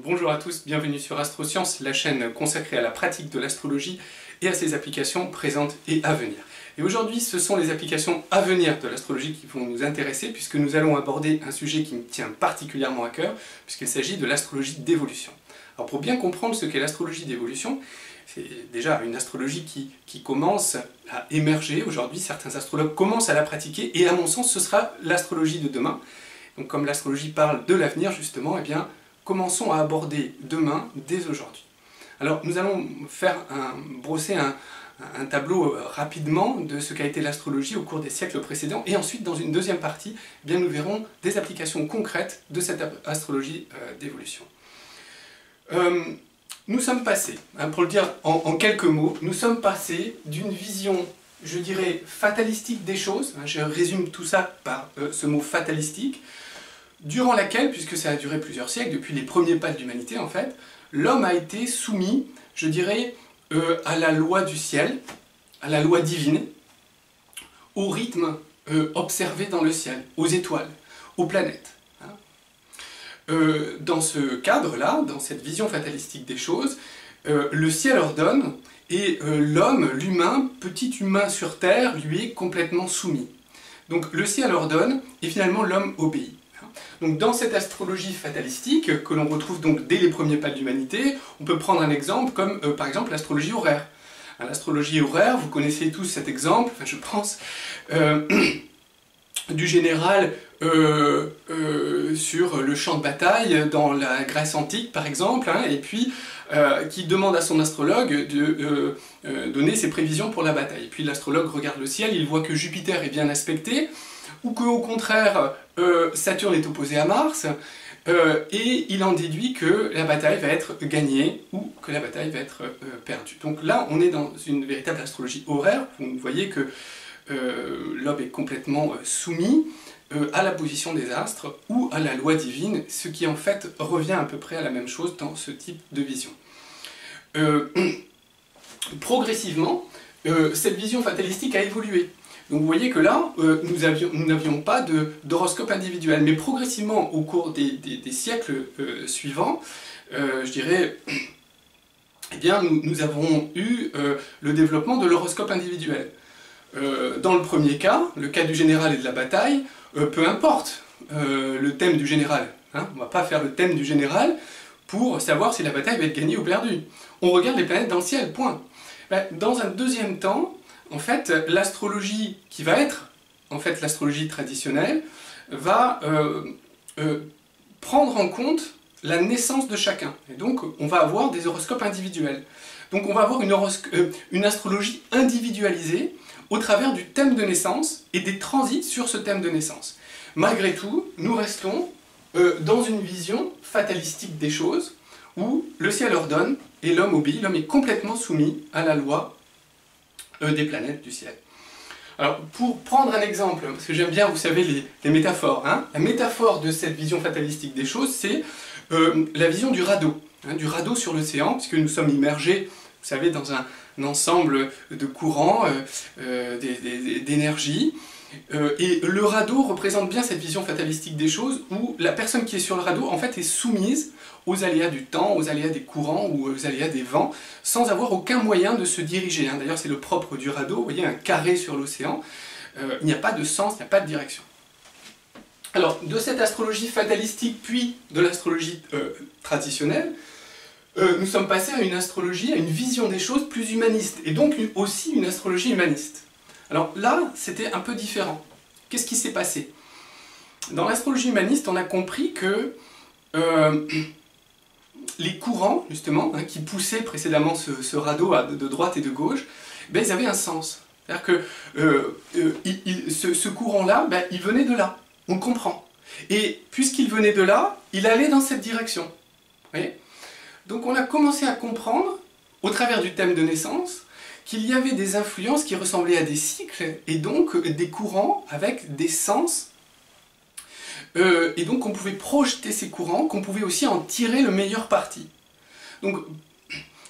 Bonjour à tous, bienvenue sur Astrosciences, la chaîne consacrée à la pratique de l'astrologie et à ses applications présentes et à venir. Et aujourd'hui, ce sont les applications à venir de l'astrologie qui vont nous intéresser, puisque nous allons aborder un sujet qui me tient particulièrement à cœur, puisqu'il s'agit de l'astrologie d'évolution. Alors pour bien comprendre ce qu'est l'astrologie d'évolution, c'est déjà une astrologie qui commence à émerger aujourd'hui, certains astrologues commencent à la pratiquer, et à mon sens, ce sera l'astrologie de demain. Donc comme l'astrologie parle de l'avenir justement, eh bien, commençons à aborder demain dès aujourd'hui. Alors nous allons brosser un tableau rapidement de ce qu'a été l'astrologie au cours des siècles précédents, et ensuite dans une deuxième partie, eh bien, nous verrons des applications concrètes de cette astrologie d'évolution. Nous sommes passés, pour le dire en quelques mots, nous sommes passés d'une vision, je dirais, fatalistique des choses, je résume tout ça par ce mot fatalistique, durant laquelle, puisque ça a duré plusieurs siècles, depuis les premiers pas de l'humanité en fait, l'homme a été soumis, je dirais, à la loi du ciel, à la loi divine, au rythme observé dans le ciel, aux étoiles, aux planètes. Dans ce cadre-là, dans cette vision fatalistique des choses, le ciel ordonne, et l'homme, l'humain, petit humain sur Terre, lui est complètement soumis. Donc le ciel ordonne, et finalement l'homme obéit. Donc dans cette astrologie fatalistique, que l'on retrouve donc dès les premiers pas de l'humanité, on peut prendre un exemple comme par exemple l'astrologie horaire. L'astrologie horaire, vous connaissez tous cet exemple, enfin, je pense, du général sur le champ de bataille dans la Grèce antique par exemple, et puis qui demande à son astrologue de donner ses prévisions pour la bataille. Et puis l'astrologue regarde le ciel, il voit que Jupiter est bien aspecté, ou qu'au contraire Saturne est opposé à Mars, et il en déduit que la bataille va être gagnée ou que la bataille va être perdue. Donc là, on est dans une véritable astrologie horaire, vous voyez que l'homme est complètement soumis à la position des astres ou à la loi divine, ce qui en fait revient à peu près à la même chose dans ce type de vision. Progressivement, cette vision fatalistique a évolué. Donc vous voyez que là, nous n'avions pas d'horoscope individuel, mais progressivement, au cours des siècles suivants, je dirais, eh bien, nous avons eu le développement de l'horoscope individuel. Dans le premier cas, le cas du général et de la bataille, peu importe le thème du général. On ne va pas faire le thème du général pour savoir si la bataille va être gagnée ou perdue. On regarde les planètes dans le ciel, point. Dans un deuxième temps, en fait, l'astrologie qui va être, en fait, l'astrologie traditionnelle, va prendre en compte la naissance de chacun. Et donc, on va avoir des horoscopes individuels. Donc, on va avoir une astrologie individualisée au travers du thème de naissance et des transits sur ce thème de naissance. Malgré tout, nous restons dans une vision fatalistique des choses, où le ciel ordonne et l'homme obéit, l'homme est complètement soumis à la loi des planètes du ciel. Alors, pour prendre un exemple, parce que j'aime bien, vous savez, les métaphores, la métaphore de cette vision fatalistique des choses, c'est la vision du radeau sur l'océan, puisque nous sommes immergés, vous savez, dans un ensemble de courants, d'énergie, et le radeau représente bien cette vision fatalistique des choses, où la personne qui est sur le radeau, en fait, est soumise aux aléas du temps, aux aléas des courants ou aux aléas des vents, sans avoir aucun moyen de se diriger. D'ailleurs, c'est le propre du radeau, vous voyez, un carré sur l'océan, il n'y a pas de sens, il n'y a pas de direction. Alors, de cette astrologie fatalistique, puis de l'astrologie traditionnelle, nous sommes passés à une astrologie, à une vision des choses plus humaniste, et donc aussi une astrologie humaniste. Alors là, c'était un peu différent. Qu'est-ce qui s'est passé? Dans l'astrologie humaniste, on a compris que les courants, justement, qui poussaient précédemment ce radeau de droite et de gauche, ben, ils avaient un sens. C'est-à-dire que ce courant-là, ben, il venait de là, on comprend. Et puisqu'il venait de là, il allait dans cette direction. Vous voyez? Donc on a commencé à comprendre, au travers du thème de naissance, qu'il y avait des influences qui ressemblaient à des cycles, et donc des courants avec des sens, et donc on pouvait projeter ces courants, qu'on pouvait aussi en tirer le meilleur parti. Donc,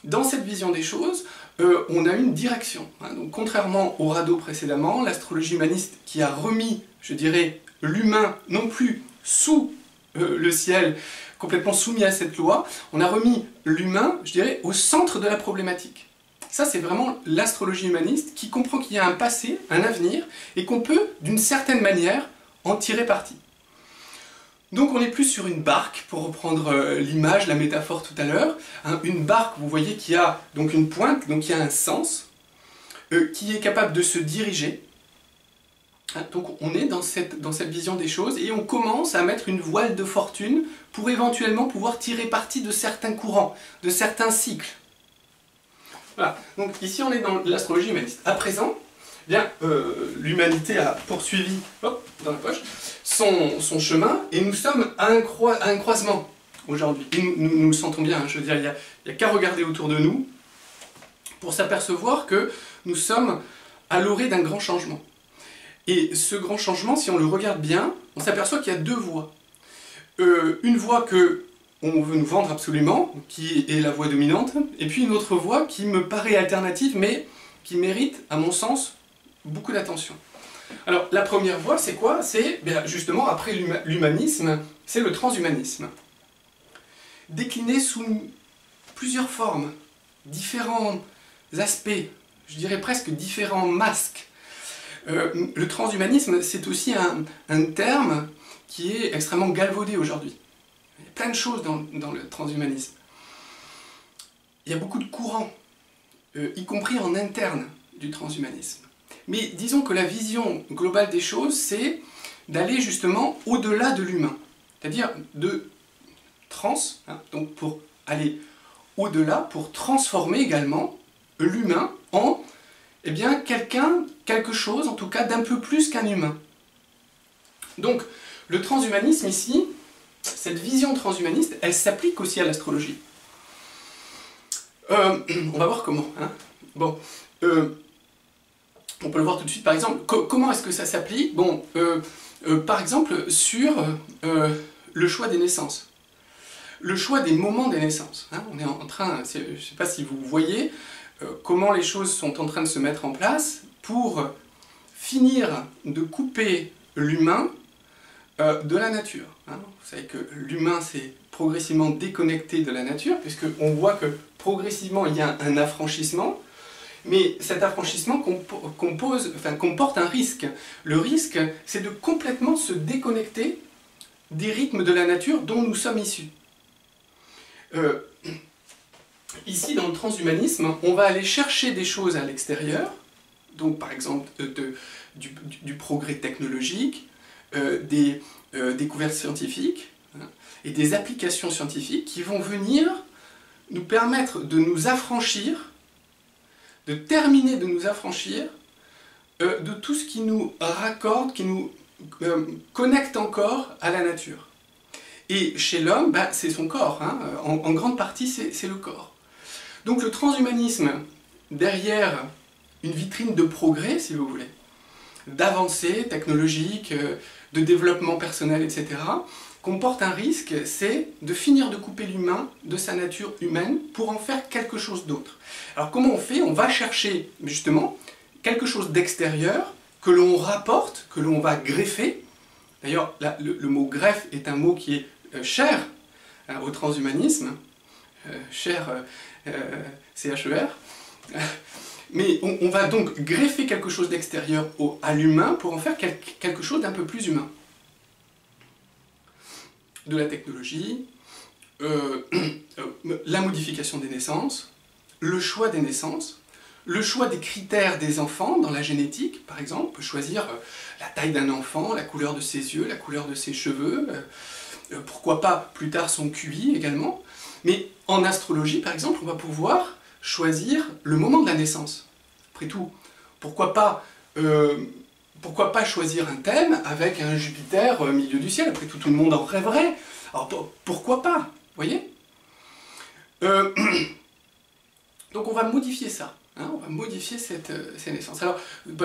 dans cette vision des choses, on a une direction. Donc, contrairement au radeau précédemment, l'astrologie humaniste qui a remis, je dirais, l'humain non plus sous le ciel complètement soumis à cette loi, on a remis l'humain, je dirais, au centre de la problématique. Ça, c'est vraiment l'astrologie humaniste qui comprend qu'il y a un passé, un avenir, et qu'on peut, d'une certaine manière, en tirer parti. Donc on est plus sur une barque, pour reprendre l'image, la métaphore tout à l'heure. Hein, une barque, vous voyez, qui a donc une pointe, donc qui a un sens, qui est capable de se diriger. Hein, donc on est dans cette vision des choses, et on commence à mettre une voile de fortune pour éventuellement pouvoir tirer parti de certains courants, de certains cycles. Voilà, donc ici on est dans l'astrologie humaniste. À présent, eh bien, l'humanité a poursuivi, hop, dans la poche, son chemin, et nous sommes à un croisement aujourd'hui. Et nous le sentons bien, hein, je veux dire, il n'y a qu'à regarder autour de nous pour s'apercevoir que nous sommes à l'orée d'un grand changement. Et ce grand changement, si on le regarde bien, on s'aperçoit qu'il y a deux voies. Une voie que on veut nous vendre absolument, qui est la voie dominante, et puis une autre voie qui me paraît alternative, mais qui mérite, à mon sens, beaucoup d'attention. Alors, la première voie, c'est quoi? C'est, justement, après l'humanisme, c'est le transhumanisme. Décliné sous plusieurs formes, différents aspects, je dirais presque différents masques. Le transhumanisme, c'est aussi un terme qui est extrêmement galvaudé aujourd'hui. Il y a plein de choses dans le transhumanisme. Il y a beaucoup de courants, y compris en interne du transhumanisme. Mais disons que la vision globale des choses, c'est d'aller justement au-delà de l'humain. C'est-à-dire de hein, donc pour aller au-delà, pour transformer également l'humain en eh bien, quelque chose en tout cas d'un peu plus qu'un humain. Donc le transhumanisme ici, cette vision transhumaniste, elle s'applique aussi à l'astrologie. On va voir comment. Hein. Bon, on peut le voir tout de suite, par exemple. Comment est-ce que ça s'applique? Bon, par exemple, sur le choix des naissances. Le choix des moments des naissances. Hein. On est en train, je ne sais pas si vous voyez, comment les choses sont en train de se mettre en place pour finir de couper l'humain de la nature. Hein. Vous savez que l'humain s'est progressivement déconnecté de la nature, puisqu'on voit que progressivement il y a un affranchissement, mais cet affranchissement comporte un risque. Le risque, c'est de complètement se déconnecter des rythmes de la nature dont nous sommes issus. Ici, dans le transhumanisme, on va aller chercher des choses à l'extérieur, donc par exemple du progrès technologique, des découvertes scientifiques, hein, et des applications scientifiques qui vont venir nous permettre de nous affranchir, de terminer de nous affranchir de tout ce qui nous raccorde, qui nous connecte encore à la nature. Et chez l'homme, c'est son corps, hein, en grande partie c'est le corps. Donc le transhumanisme, derrière une vitrine de progrès, si vous voulez, d'avancées technologiques, de développement personnel, etc., comporte un risque, c'est de finir de couper l'humain de sa nature humaine pour en faire quelque chose d'autre. Alors comment on fait? On va chercher justement quelque chose d'extérieur que l'on rapporte, que l'on va greffer. D'ailleurs, le mot greffe est un mot qui est cher hein, au transhumanisme, cher C-H-E-R. Mais on va donc greffer quelque chose d'extérieur à l'humain pour en faire quelque chose d'un peu plus humain. De la technologie, la modification des naissances, le choix des naissances, le choix des critères des enfants dans la génétique, par exemple. On peut choisir la taille d'un enfant, la couleur de ses yeux, la couleur de ses cheveux, pourquoi pas plus tard son QI également. Mais en astrologie, par exemple, on va pouvoir choisir le moment de la naissance. Après tout, pourquoi pas choisir un thème avec un Jupiter au milieu du ciel? Après tout, tout le monde en rêverait. Alors pourquoi pas? Vous voyez donc on va modifier ça. Hein, on va modifier ces naissances. Alors,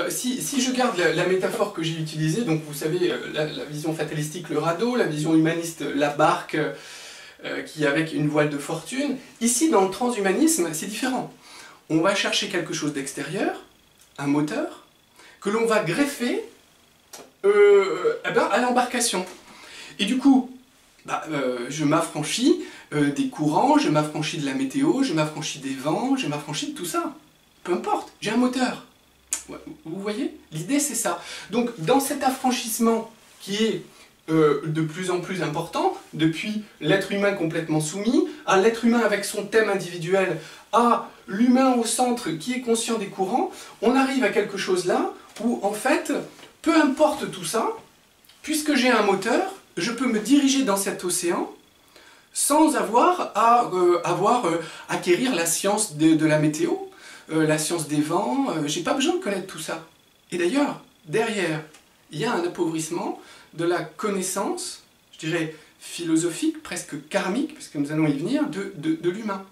si je garde la métaphore que j'ai utilisée, donc vous savez, la vision fatalistique, le radeau, la vision humaniste, la barque, qui est avec une voile de fortune, ici, dans le transhumanisme, c'est différent. On va chercher quelque chose d'extérieur, un moteur, que l'on va greffer à l'embarcation. Et du coup, je m'affranchis des courants, je m'affranchis de la météo, je m'affranchis des vents, je m'affranchis de tout ça. Peu importe, j'ai un moteur. Vous voyez? L'idée c'est ça. Donc dans cet affranchissement qui est de plus en plus important, depuis l'être humain complètement soumis, à l'être humain avec son thème individuel, à l'humain au centre qui est conscient des courants, on arrive à quelque chose là où en fait, peu importe tout ça, puisque j'ai un moteur, je peux me diriger dans cet océan sans avoir à acquérir la science de la météo, la science des vents, j'ai pas besoin de connaître tout ça. Et d'ailleurs, derrière, il y a un appauvrissement de la connaissance, je dirais philosophique, presque karmique, parce que nous allons y venir, de l'humain.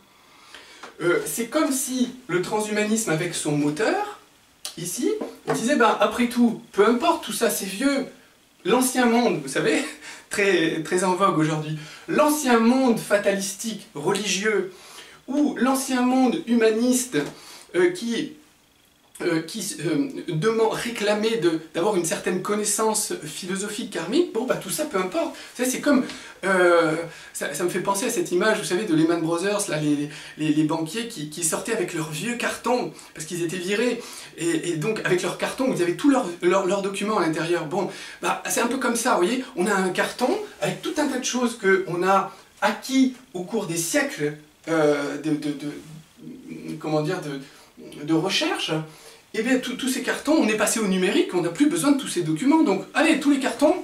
C'est comme si le transhumanisme avec son moteur, ici, disait, après tout, peu importe, tout ça c'est vieux, l'ancien monde, vous savez, très en vogue aujourd'hui, l'ancien monde fatalistique, religieux, ou l'ancien monde humaniste qui réclamait d'avoir une certaine connaissance philosophique karmique, tout ça, peu importe. Vous savez, c'est comme... ça me fait penser à cette image, vous savez, de Lehman Brothers, là, les banquiers qui sortaient avec leurs vieux cartons, parce qu'ils étaient virés, et donc avec leurs cartons, vous avez tous leurs documents à l'intérieur. C'est un peu comme ça, vous voyez, on a un carton avec tout un tas de choses qu'on a acquis au cours des siècles de recherche. Et bien tous ces cartons, on est passé au numérique, on n'a plus besoin de tous ces documents, donc allez, tous les cartons,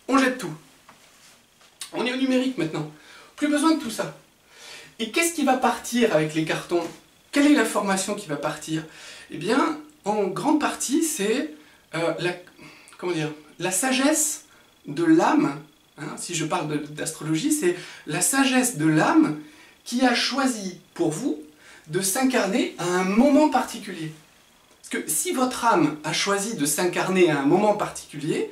on jette tout. On est au numérique maintenant, plus besoin de tout ça. Et qu'est-ce qui va partir avec les cartons? Quelle est l'information qui va partir? Eh bien, en grande partie, c'est la sagesse de l'âme, hein, si je parle d'astrologie, c'est la sagesse de l'âme qui a choisi pour vous de s'incarner à un moment particulier. Parce que si votre âme a choisi de s'incarner à un moment particulier,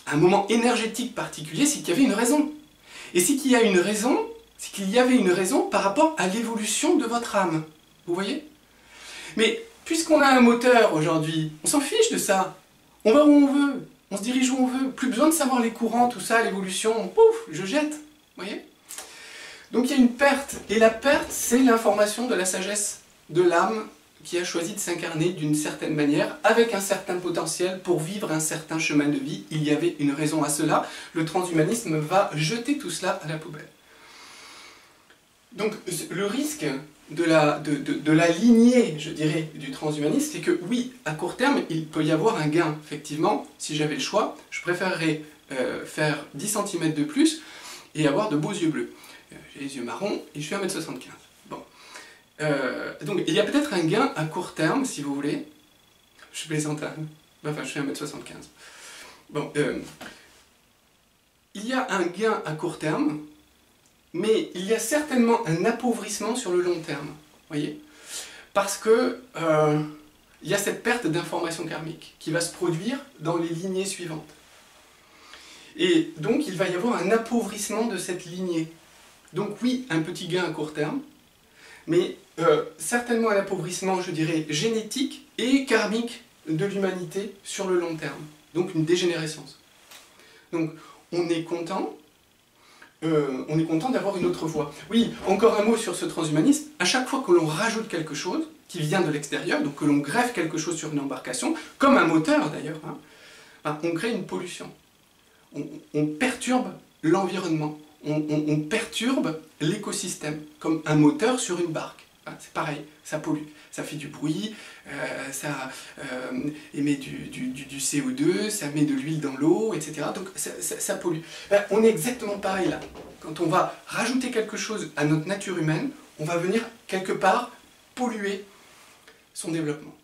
un moment énergétique particulier, c'est qu'il y avait une raison. Et c'est qu'il y a une raison, c'est qu'il y avait une raison par rapport à l'évolution de votre âme. Vous voyez? Mais puisqu'on a un moteur aujourd'hui, on s'en fiche de ça. On va où on veut, on se dirige où on veut. Plus besoin de savoir les courants, tout ça, l'évolution, pouf, je jette. Vous voyez? Donc il y a une perte. Et la perte, c'est l'information de la sagesse de l'âme qui a choisi de s'incarner d'une certaine manière, avec un certain potentiel pour vivre un certain chemin de vie. Il y avait une raison à cela. Le transhumanisme va jeter tout cela à la poubelle. Donc le risque de la lignée, je dirais, du transhumanisme, c'est que oui, à court terme, il peut y avoir un gain. Effectivement, si j'avais le choix, je préférerais faire 10 cm de plus et avoir de beaux yeux bleus. J'ai les yeux marrons et je suis 1,75 m. Bon. Donc il y a peut-être un gain à court terme, si vous voulez. Je plaisante, hein. Enfin, je suis 1,75 m. Bon. Il y a un gain à court terme, mais il y a certainement un appauvrissement sur le long terme. Voyez? Parce que il y a cette perte d'information karmique qui va se produire dans les lignées suivantes. Et donc il va y avoir un appauvrissement de cette lignée. Donc oui, un petit gain à court terme, mais certainement un appauvrissement, je dirais, génétique et karmique de l'humanité sur le long terme. Donc une dégénérescence. Donc on est content d'avoir une autre voie. Oui, encore un mot sur ce transhumanisme. À chaque fois que l'on rajoute quelque chose qui vient de l'extérieur, donc que l'on greffe quelque chose sur une embarcation, comme un moteur d'ailleurs, hein, on crée une pollution. On perturbe l'environnement. On perturbe l'écosystème, comme un moteur sur une barque. C'est pareil, ça pollue, ça fait du bruit, ça émet du CO2, ça met de l'huile dans l'eau, etc. Donc ça pollue. On est exactement pareil là. Quand on va rajouter quelque chose à notre nature humaine, on va venir quelque part polluer son développement.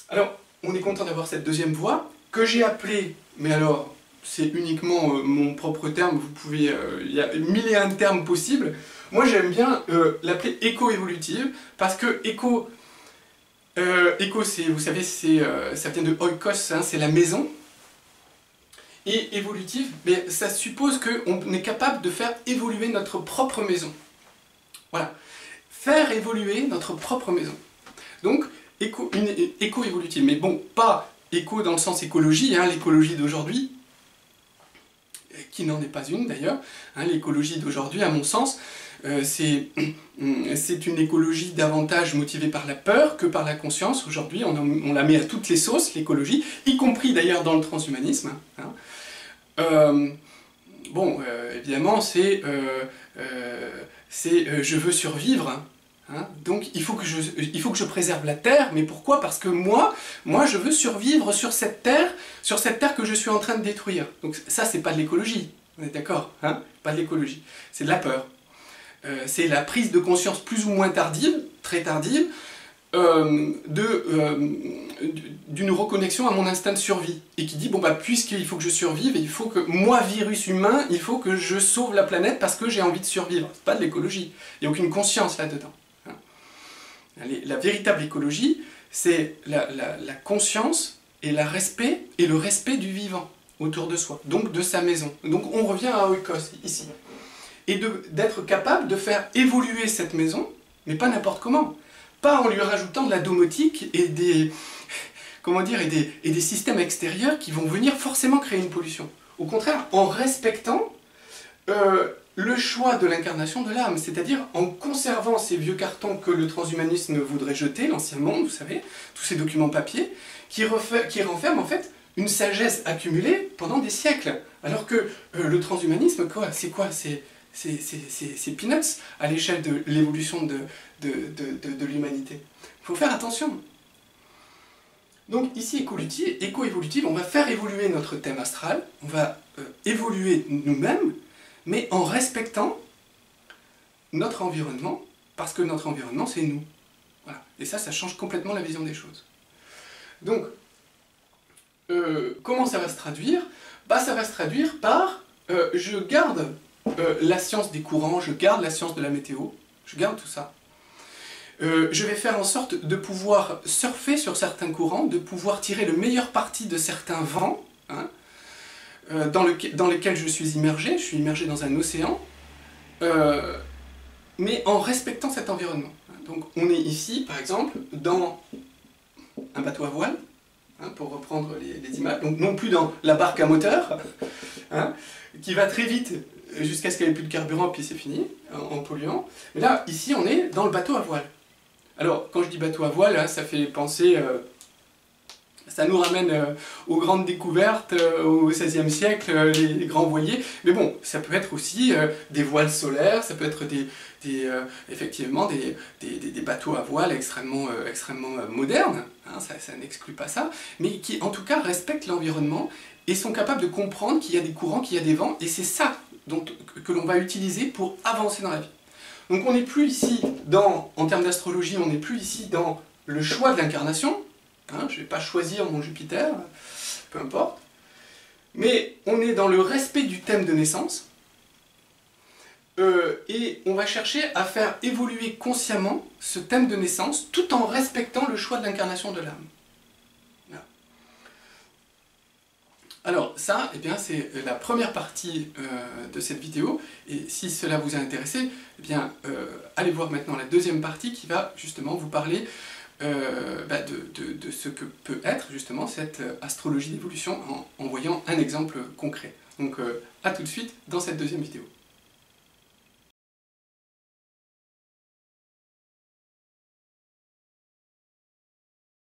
Alors, on est content d'avoir cette deuxième voie, que j'ai appelée, mais alors, c'est uniquement mon propre terme, vous pouvez, il y a 1001 termes possibles. Moi j'aime bien l'appeler éco-évolutive, parce que éco, vous savez, ça vient de oikos, hein, c'est la maison. Et évolutive, mais ça suppose qu'on est capable de faire évoluer notre propre maison. Voilà. Faire évoluer notre propre maison. Donc, éco-évolutive. Mais bon, pas éco dans le sens écologie, hein, l'écologie d'aujourd'hui. qui n'en est pas une d'ailleurs. Hein, l'écologie d'aujourd'hui, à mon sens, c'est une écologie davantage motivée par la peur que par la conscience. Aujourd'hui, on la met à toutes les sauces, l'écologie, y compris d'ailleurs dans le transhumanisme. Hein. Bon, évidemment, c'est je veux survivre, hein, donc il faut que je préserve la Terre, mais pourquoi? Parce que moi je veux survivre sur cette terre que je suis en train de détruire. Donc ça, c'est pas de l'écologie, on est d'accord, hein? Pas de l'écologie, c'est de la peur. C'est la prise de conscience plus ou moins tardive, très tardive, d'une reconnexion à mon instinct de survie, et qui dit, bon bah puisqu'il faut que je survive, et il faut que, moi virus humain, il faut que je sauve la planète parce que j'ai envie de survivre. C'est pas de l'écologie, il n'y a aucune conscience là-dedans. Hein. La véritable écologie, c'est la conscience et le respect du vivant autour de soi, donc de sa maison. Donc on revient à Oikos, ici. Et d'être capable de faire évoluer cette maison, mais pas n'importe comment. Pas en lui rajoutant de la domotique et des systèmes extérieurs qui vont venir forcément créer une pollution. Au contraire, en respectant le choix de l'incarnation de l'âme, c'est-à-dire en conservant ces vieux cartons que le transhumanisme voudrait jeter, l'ancien monde, vous savez, tous ces documents papier, qui renferment en fait une sagesse accumulée pendant des siècles. Alors que le transhumanisme, c'est quoi? C'est peanuts à l'échelle de l'évolution de l'humanité. Il faut faire attention. Donc ici, éco-évolutive, on va faire évoluer notre thème astral, on va évoluer nous-mêmes, mais en respectant notre environnement, parce que notre environnement, c'est nous. Voilà. Et ça change complètement la vision des choses. Donc, comment ça va se traduire? Bah, ça va se traduire par, je garde la science des courants, je garde la science de la météo, je garde tout ça. Je vais faire en sorte de pouvoir surfer sur certains courants, de pouvoir tirer le meilleur parti de certains vents, hein, dans lesquels je suis immergé dans un océan, mais en respectant cet environnement. Donc on est ici, par exemple, dans un bateau à voile, hein, pour reprendre les images, donc non plus dans la barque à moteur, hein, qui va très vite jusqu'à ce qu'elle ait plus de carburant, puis c'est fini, en polluant. Mais là, ici, on est dans le bateau à voile. Alors, quand je dis bateau à voile, hein, ça fait penser... ça nous ramène aux grandes découvertes, au XVIe siècle, les grands voiliers. Mais bon, ça peut être aussi des voiles solaires, ça peut être effectivement des bateaux à voile extrêmement modernes, hein, ça n'exclut pas ça, mais qui en tout cas respectent l'environnement et sont capables de comprendre qu'il y a des courants, qu'il y a des vents, et c'est ça que l'on va utiliser pour avancer dans la vie. Donc on n'est plus ici en termes d'astrologie, on n'est plus ici dans le choix de l'incarnation, hein, je ne vais pas choisir mon Jupiter, peu importe, mais on est dans le respect du thème de naissance, et on va chercher à faire évoluer consciemment ce thème de naissance, tout en respectant le choix de l'incarnation de l'âme. Alors ça, eh bien, c'est la première partie de cette vidéo, et si cela vous a intéressé, eh bien, allez voir maintenant la deuxième partie qui va justement vous parler de ce que peut être justement cette astrologie d'évolution en voyant un exemple concret. Donc à tout de suite dans cette deuxième vidéo.